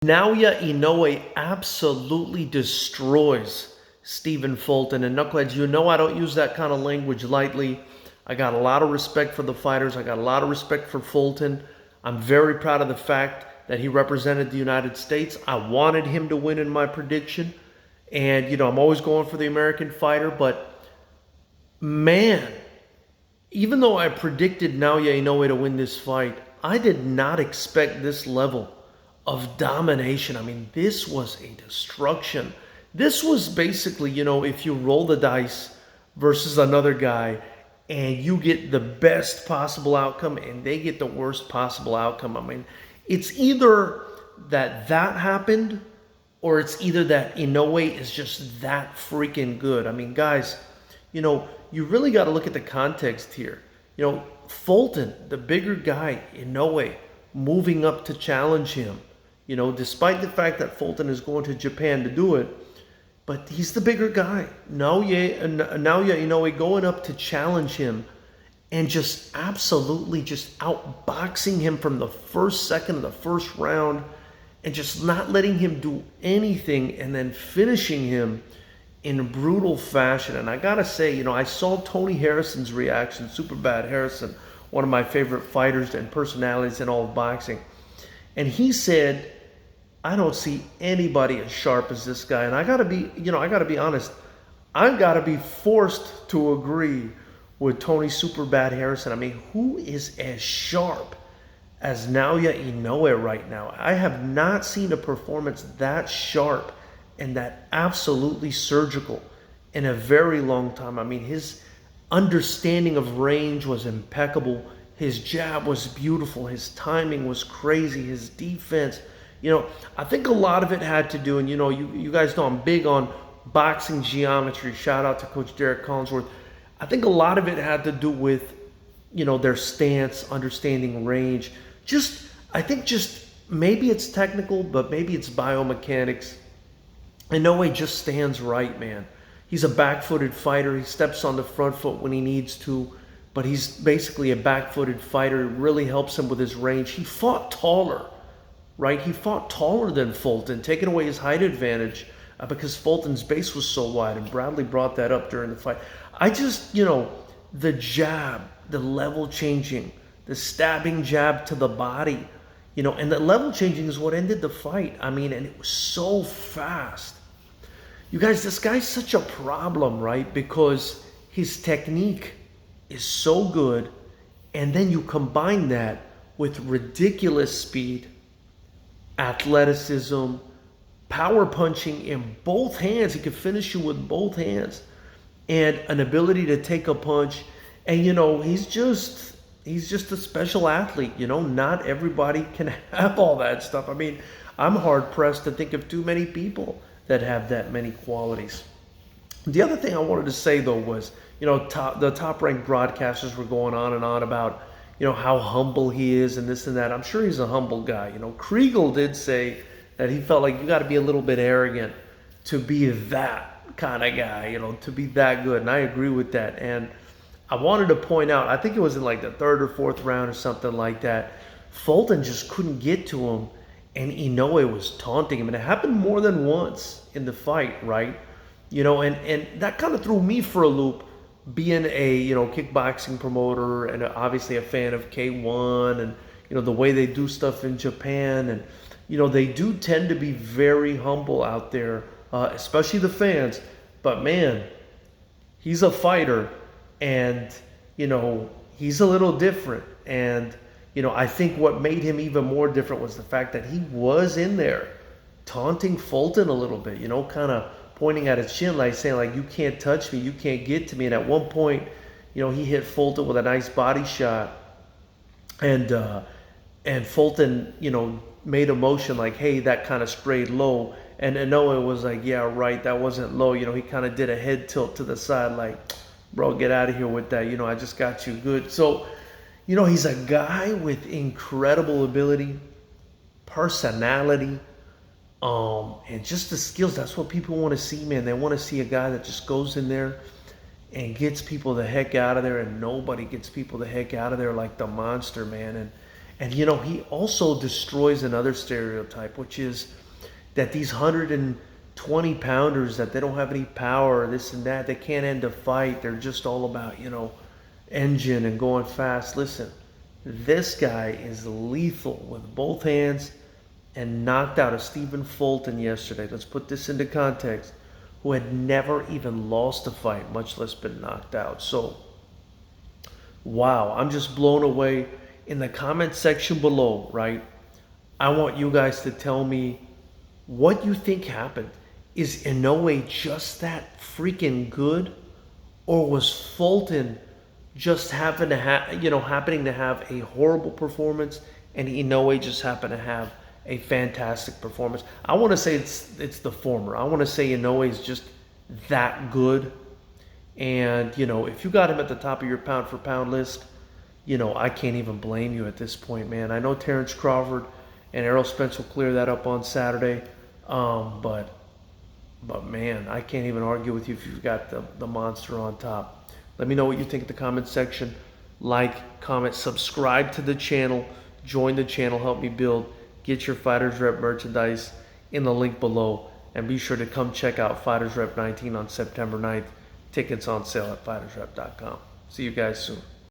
Naoya Inoue absolutely destroys Stephen Fulton. And Knuckleheads, you know I don't use that kind of language lightly. I got a lot of respect for the fighters. I got a lot of respect for Fulton. I'm very proud of the fact that he represented the United States. I wanted him to win in my prediction. And, I'm always going for the American fighter. But, man, even though I predicted Naoya Inoue to win this fight, I did not expect this level of domination. I mean, this was a destruction. This was basically, if you roll the dice versus another guy and you get the best possible outcome and they get the worst possible outcome. I mean, it's either that happened or it's either that Inoue is just that freaking good. I mean, guys, you really got to look at the context here. Fulton, the bigger guy, Inoue, moving up to challenge him. Despite the fact that Fulton is going to Japan to do it, but he's the bigger guy. Naoya Inoue going up to challenge him and just absolutely just outboxing him from the first second of the first round and just not letting him do anything and then finishing him in brutal fashion. And I gotta say, I saw Tony Harrison's reaction, Superbad Harrison, one of my favorite fighters and personalities in all of boxing. And he said, I don't see anybody as sharp as this guy. And I gotta be honest, I've gotta be forced to agree with Tony Superbad Harrison. I mean, who is as sharp as Naoya Inoue right now? I have not seen a performance that sharp and that absolutely surgical in a very long time. I mean, his understanding of range was impeccable. His jab was beautiful. His timing was crazy. His defense, I think a lot of it had to do, and you guys know I'm big on boxing geometry. Shout out to Coach Derek Collinsworth. I think a lot of it had to do with, their stance, understanding range. I think maybe it's technical, but maybe it's biomechanics. Inoue just stands right, man. He's a back-footed fighter. He steps on the front foot when he needs to, but he's basically a back-footed fighter. It really helps him with his range. He fought taller, right? He fought taller than Fulton, taking away his height advantage because Fulton's base was so wide, and Bradley brought that up during the fight. I just, the jab, the level changing, the stabbing jab to the body, and the level changing is what ended the fight. I mean, and it was so fast. You guys, this guy's such a problem, right? Because his technique is so good, and then you combine that with ridiculous speed, athleticism, power punching in both hands. He could finish you with both hands, and an ability to take a punch. And he's just a special athlete. Not everybody can have all that stuff. I mean, I'm hard pressed to think of too many people that have that many qualities. The other thing I wanted to say though was, the top ranked broadcasters were going on and on about, how humble he is and this and that. I'm sure he's a humble guy. Kriegel did say that he felt like you got to be a little bit arrogant to be that kind of guy, to be that good. And I agree with that. And I wanted to point out, I think it was in like the third or fourth round or something like that, Fulton just couldn't get to him, and Inoue was taunting him. And it happened more than once in the fight, right? And that kind of threw me for a loop, being a, kickboxing promoter and obviously a fan of K1 and, the way they do stuff in Japan. And, they do tend to be very humble out there, especially the fans. But man, he's a fighter, and, he's a little different. And, I think what made him even more different was the fact that he was in there taunting Fulton a little bit, kind of pointing at his chin, like saying, like, you can't touch me, you can't get to me. And at one point, he hit Fulton with a nice body shot. And Fulton, made a motion like, hey, that kind of sprayed low. And Inoue was like, yeah, right, that wasn't low. He kind of did a head tilt to the side like, bro, get out of here with that. I just got you good. So, he's a guy with incredible ability, personality, and just the skills. That's what people want to see, man. They want to see a guy that just goes in there and gets people the heck out of there, and nobody gets people the heck out of there like the monster, man. And you know, he also destroys another stereotype, which is that these 120 pounders, that they don't have any power, this and that, they can't end a fight. They're just all about, you know, engine and going fast. Listen, this guy is lethal with both hands and knocked out a Stephen Fulton yesterday. Let's put this into context, who had never even lost a fight, much less been knocked out. So, wow, I'm just blown away. In the comment section below, right, I want you guys to tell me what you think happened. Is Inoue just that freaking good? Or was Fulton just happening to have a horrible performance, and Inoue just happened to have a fantastic performance? I want to say it's the former. I want to say Inoue is just that good. And, you know, if you got him at the top of your pound for pound list, you know, I can't even blame you at this point, man. I know Terrence Crawford and Errol Spence will clear that up on Saturday. But man, I can't even argue with you if you've got the monster on top. Let me know what you think in the comment section. Like, comment, subscribe to the channel, join the channel, help me build. Get your Fighters Rep merchandise in the link below. And be sure to come check out Fighters Rep 19 on September 9th. Tickets on sale at FightersRep.com. See you guys soon.